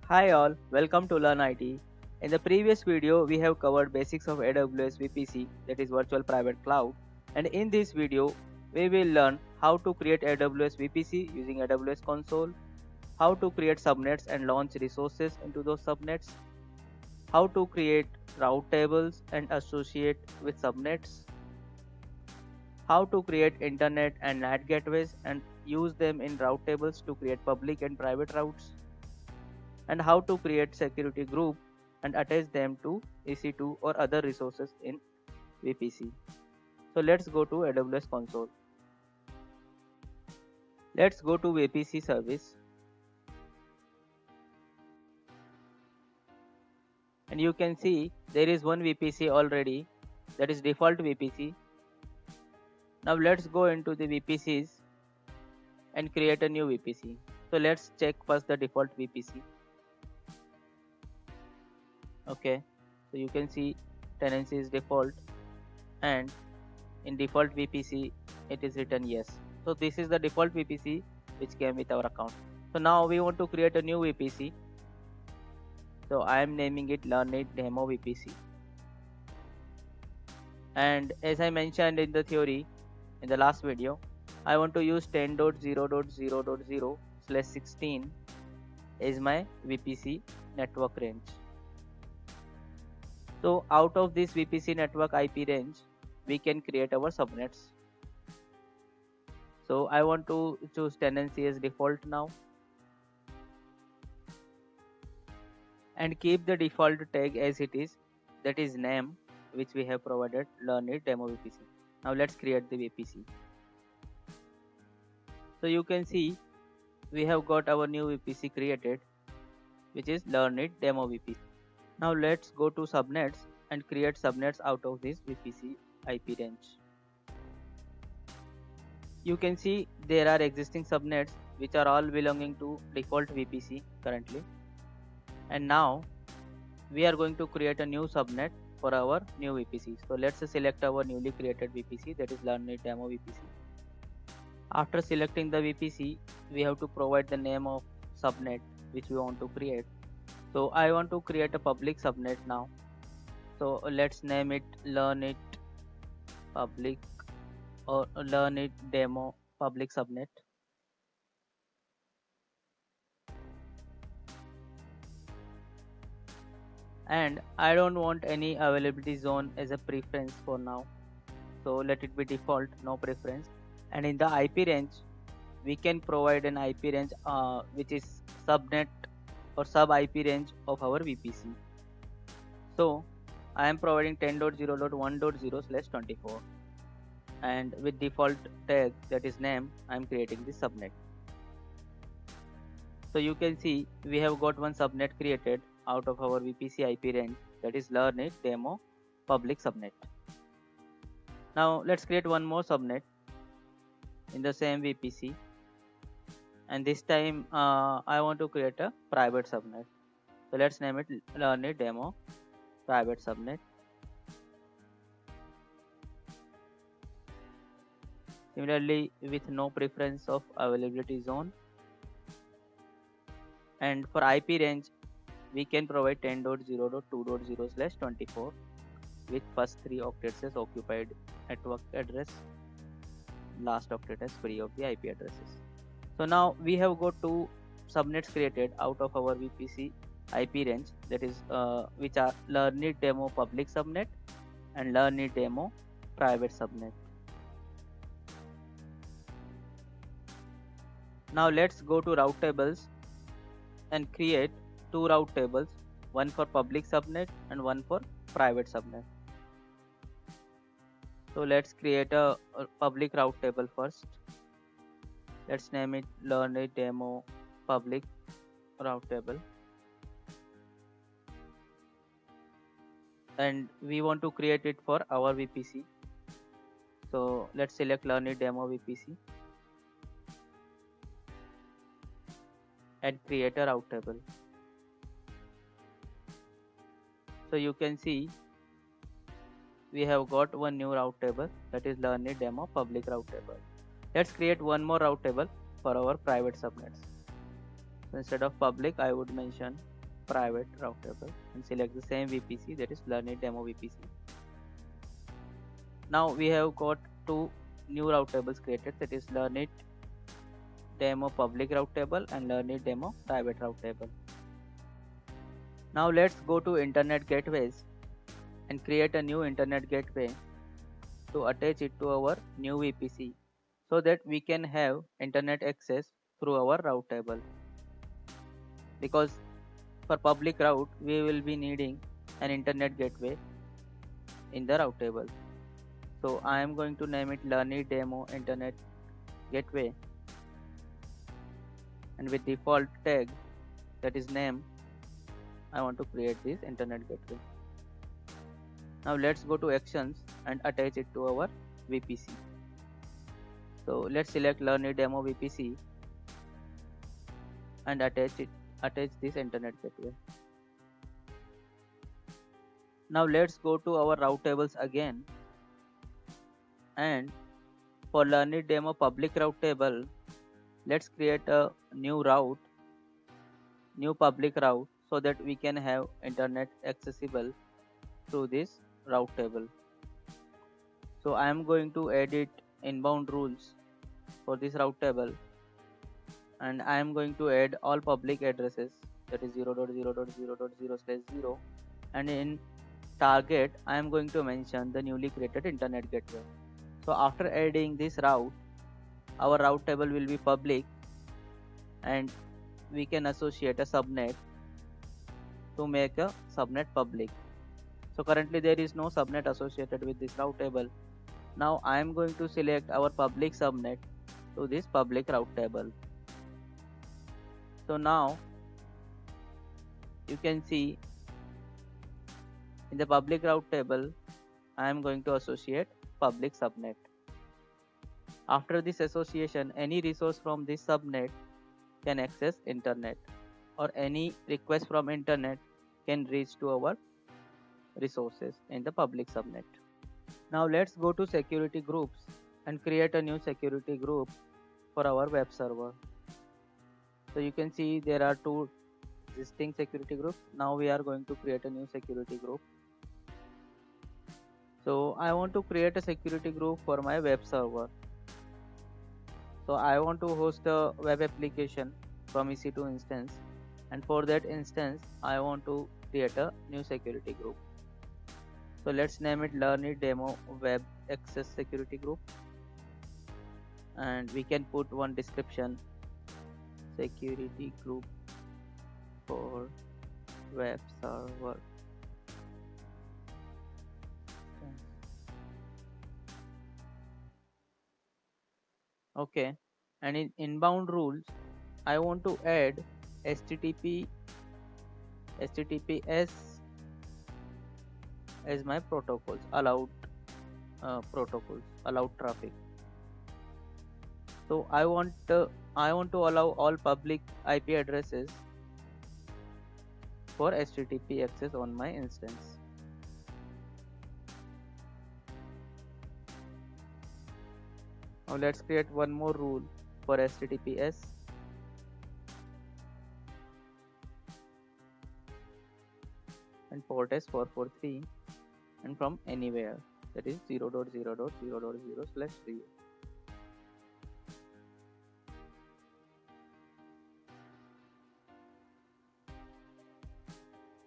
Hi all, welcome to Learn IT. In the previous video, we have covered basics of AWS VPC, that is Virtual Private Cloud. And in this video, we will learn how to create AWS VPC using AWS Console, how to create subnets and launch resources into those subnets, how to create route tables and associate with subnets, how to create internet and NAT gateways and use them in route tables to create public and private routes, and how to create security group and attach them to EC2 or other resources in VPC. So let's go to AWS console. Let's go to VPC service, and you can see there is one VPC already, that is default VPC. Now let's go into the VPCs and create a new VPC. So let's check first the default VPC. Okay, so you can see tenancy is default, and in default VPC it is written yes. So this is the default VPC which came with our account. So now we want to create a new VPC. So I am naming it Learn It Demo VPC. And as I mentioned in the theory in the last video, I want to use 10.0.0.0/16 as my VPC network range. So out of this VPC network IP range, we can create our subnets. So I want to choose tenancy as default now and keep the default tag as it is, that is name, which we have provided Learn It Demo VPC. Now let's create the VPC. So you can see we have got our new VPC created, which is Learn It Demo VPC. Now let's go to subnets and create subnets out of this VPC IP range. You can see there are existing subnets which are all belonging to default VPC currently. And now we are going to create a new subnet for our new VPC. So let's select our newly created VPC, that is Learn It Demo VPC. After selecting the VPC, we have to provide the name of subnet which we want to create. So I want to create a public subnet now. So let's name it Learn It Public or Learn It Demo Public Subnet. And I don't want any availability zone as a preference for now. So let it be default, no preference. And in the IP range, we can provide an IP range which is subnet or sub IP range of our VPC. So I am providing 10.0.1.0/24, and with default tag, that is name, I am creating this subnet. So you can see we have got one subnet created out of our VPC IP range, that is Learn It Demo Public Subnet. Now let's create one more subnet in the same VPC, and this time I want to create a private subnet. So let's name it Learn It Demo Private Subnet. Similarly, with no preference of availability zone. And for IP range, we can provide 10.0.2.0/24 with first 3 octets as occupied network address, last octet as free of the IP addresses. So now we have got two subnets created out of our VPC IP range, that is which are Learn It Demo Public Subnet and Learn It Demo Private Subnet. Now let's go to route tables and create two route tables, one for public subnet and one for private subnet. So let's create a public route table first. Let's name it Learn It Demo Public Route Table. And we want to create it for our VPC. So let's select Learn It Demo VPC and create a route table. So you can see we have got one new route table, that is Learn It Demo Public Route Table. Let's create one more route table for our private subnets. So instead of public, I would mention private route table and select the same VPC, that is Learn It Demo VPC. Now we have got two new route tables created, that is Learn It Demo Public Route Table and Learn It Demo Private Route Table. Now let's go to Internet Gateways and create a new Internet Gateway to attach it to our new VPC so that we can have internet access through our route table. Because for public route we will be needing an internet gateway in the route table. So I am going to name it Learn It Demo Internet Gateway, and with default tag, that is name, I want to create this internet gateway. Now let's go to actions and attach it to our VPC. So let's select Learn It Demo VPC and attach this internet gateway. Now let's go to our route tables again, and for Learn It Demo Public Route Table, let's create a new public route so that we can have internet accessible through this route table. So I am going to edit inbound rules for this route table, and I am going to add all public addresses, that is 0.0.0.0/0, and in target I am going to mention the newly created internet gateway. So after adding this route, our route table will be public and we can associate a subnet to make a subnet public. So currently there is no subnet associated with this route table. Now I am going to select our public subnet to this public route table. So now you can see in the public route table I am going to associate public subnet. After this association, any resource from this subnet can access internet, or any request from internet can reach to our resources in the public subnet. Now let's go to security groups and create a new security group for our web server. So you can see there are two existing security groups. Now we are going to create a new security group. So I want to create a security group for my web server. So I want to host a web application from EC2 instance, and for that instance I want to create a new security group. So let's name it Learn It Demo Web Access Security Group, and we can put one description: security group for web server. Okay, and in inbound rules I want to add HTTPS as my protocols, allowed traffic. So I want to allow all public IP addresses for HTTP access on my instance. Now let's create one more rule for HTTPS. And port is 443 and from anywhere, that is 0.0.0.0/3.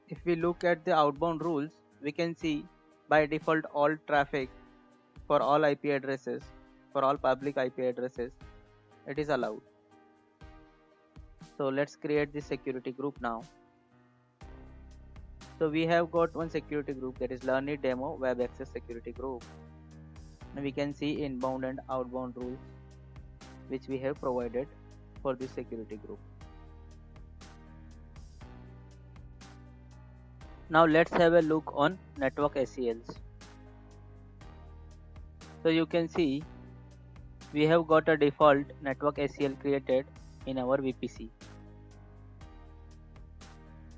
If we look at the outbound rules, we can see by default all traffic for all IP addresses, for all public IP addresses, it is allowed. So let's create this security group now. So we have got one security group, that is Learn It Demo Web Access Security Group. And we can see inbound and outbound rules which we have provided for this security group. Now let's have a look on network ACLs. So you can see we have got a default network ACL created in our VPC.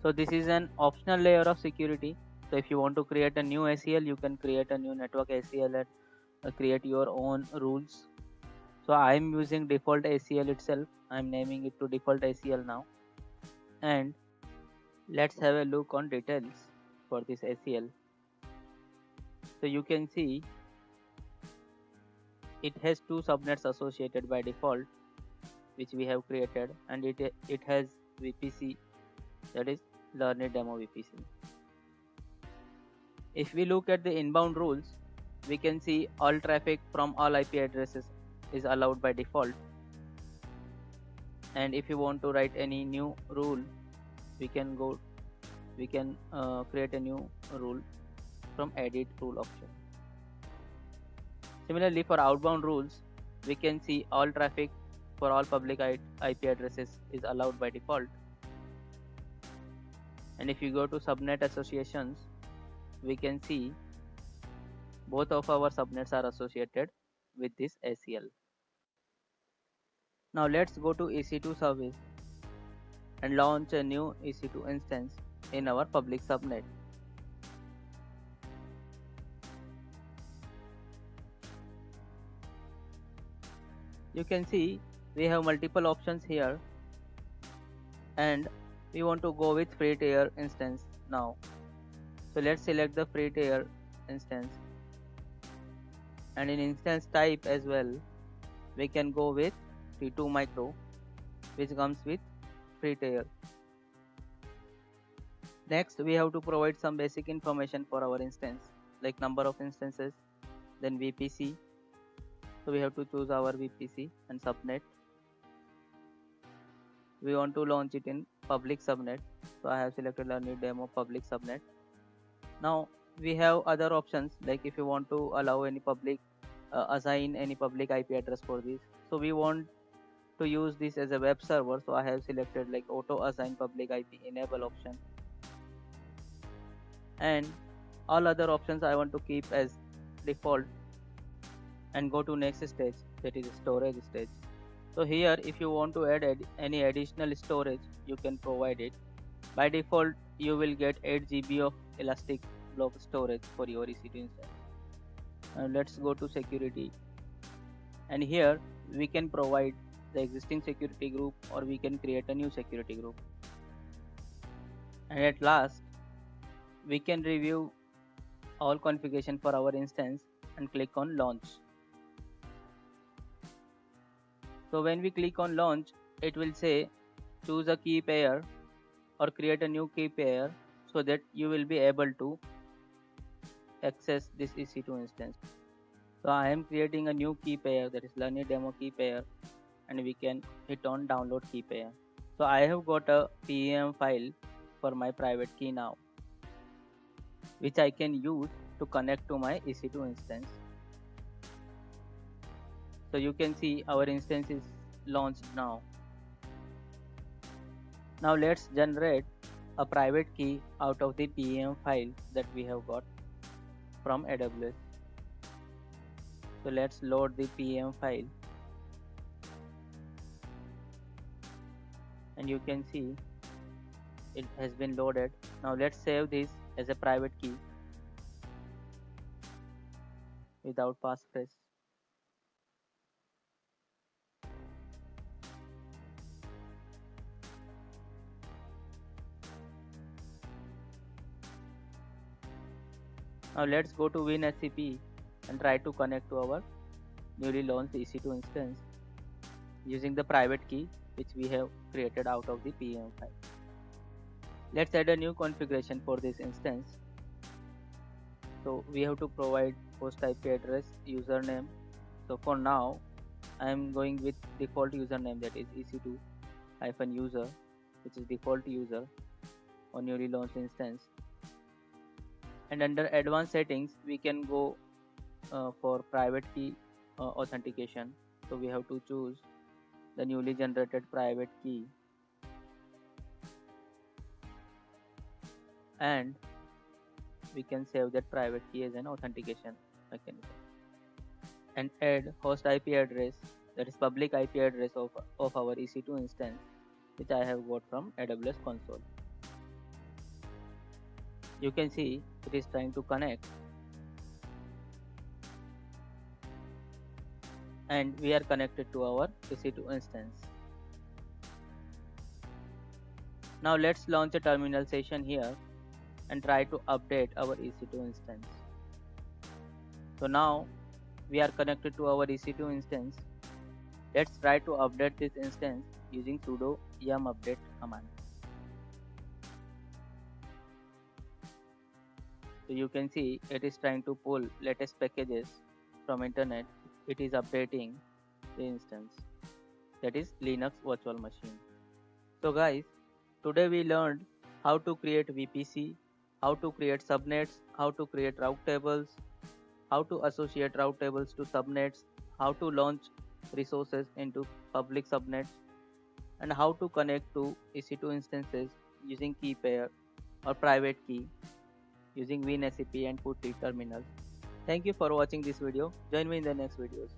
So this is an optional layer of security. So if you want to create a new ACL, you can create a new network ACL and create your own rules. So I am using default ACL itself. I am naming it to default ACL now. And Let's have a look on details for this ACL. So you can see it has two subnets associated by default, which we have created, and it has VPC, that is Learn It Demo VPC. If we look at the inbound rules, we can see all traffic from all IP addresses is allowed by default. And if you want to write any new rule, we can create a new rule from edit rule option. Similarly, for outbound rules, we can see all traffic for all public IP addresses is allowed by default. And if you go to subnet associations, we can see both of our subnets are associated with this ACL. Now let's go to EC2 service and launch a new EC2 instance in our public subnet. You can see we have multiple options here, and we want to go with free tier instance now. So let's select the free tier instance, and in instance type as well, we can go with T2 micro, which comes with free tier. Next, we have to provide some basic information for our instance, like number of instances, then VPC. So we have to choose our VPC and subnet. We want to launch it in public subnet, so I have selected Learn It Demo public subnet. Now we have other options, like if you want to allow any public assign any public IP address for this. So we want to use this as a web server, so I have selected like auto assign public IP enable option, and all other options I want to keep as default and go to next stage, that is storage stage. So here if you want to add any additional storage, you can provide it. By default you will get 8 GB of elastic block storage for your EC2 instance. Let's go to security, and here we can provide the existing security group or we can create a new security group. And at last we can review all configuration for our instance and click on launch. So when we click on launch, it will say choose a key pair or create a new key pair, so that you will be able to access this EC2 instance. So I am creating a new key pair, that is Learn It Demo key pair, and we can hit on download key pair. So I have got a PEM file for my private key now, which I can use to connect to my EC2 instance. So you can see our instance is launched now. Now let's generate a private key out of the PEM file that we have got from AWS. So let's load the PEM file, and you can see it has been loaded. Now let's save this as a private key without passphrase. Now let's go to WinSCP and try to connect to our newly launched EC2 instance using the private key which we have created out of the PEM file. Let's add a new configuration for this instance. So we have to provide host IP address, username. So for now I am going with default username, that is EC2-user, which is default user on newly launched instance. And under advanced settings we can go for private key authentication. So we have to choose the newly generated private key, and we can save that private key as an authentication mechanism, and add host IP address, that is public IP address of our EC2 instance, which I have got from AWS console. You can see it is trying to connect, and we are connected to our EC2 instance. Now let's launch a terminal session here and try to update our EC2 instance. So now we are connected to our EC2 instance. Let's try to update this instance using sudo yum update command. So you can see it is trying to pull latest packages from internet. It is updating the instance, that is Linux virtual machine. So guys, today we learned how to create VPC, how to create subnets, how to create route tables, how to associate route tables to subnets, how to launch resources into public subnets, and how to connect to EC2 instances using key pair or private key using WinSCP and PuTTY terminals. Thank you for watching this video. Join me in the next videos.